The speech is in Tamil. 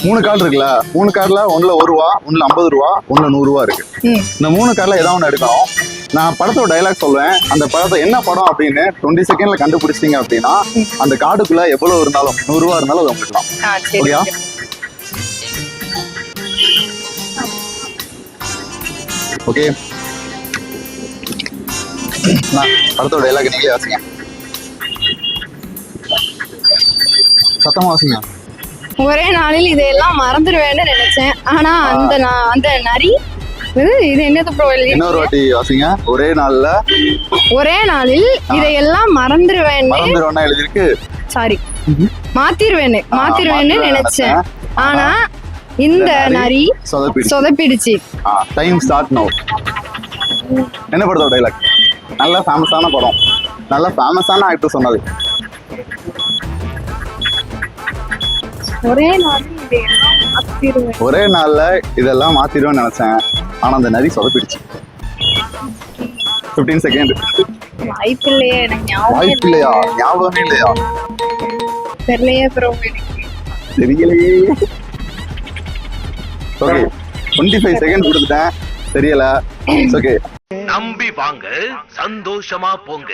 மூணு கார்டு இருக்குல்ல, மூணு கார்டுல ஒண்ணுல 1 ரூபா, ஒண்ணுல 50 ரூபா, ஒண்ணுல 100 ரூபா இருக்கு. இந்த மூணு கார்டுல ஏதாவது ஒண்ணு எடுக்கணும். நான் படத்தோட டைலாக் சொல்லுவேன். அந்த படத்தை என்ன படம் அப்படின்னு 20 செகண்ட்ல கண்டுபிடிச்சிட்டீங்க அப்படின்னா அந்த கார்டுக்குள்ள எவ்வளவு இருந்தாலும் 100 ரூபா இருந்தாலும் அதை வந்துடலாம். சரியா? ஓகே, படத்தோட டைலாக் நீங்களே வாசிங்க. சத்தமா வாசிங்க. ஒரே நாளில் இதையெல்லாம் மறந்துடுவேன்னு நினைச்சேன். ஆனா அந்த நரி இது என்னது ப்ரோ? இன்னொரு வாட்டி வாசிங்க. ஒரே நாளில் இதையெல்லாம் மறந்துடுவேன்னு எழுதிருக்கு. சாரி, மாத்திருவேன்னு நினைச்சேன். ஆனா இந்த நரி சொதப்பிடுச்சு. டைம் ஸ்டார்ட் நவ. என்ன படத்தோட டைலாக்? நல்ல ஃபேமஸான படம், நல்ல ஃபேமஸான ஆக்டர் சொன்னது. ஒரே நாள்ல இதெல்லாம் மாத்திடுவேன்னு நினைச்சேன். ஆனா அந்த நரி சொதப்பிடுச்சு. 15 செகண்ட். வாய்ப்பில்லையே, வாய்ப்பில்லையா? ஞாபகமே இல்லையா? தெரியலையே ப்ரோ, தெரியலையே. ஓகே, 25 செகண்ட் கொடுத்துட்டேன். தெரியல. ஓகே, நம்பி வாங்க, சந்தோஷமா போங்க.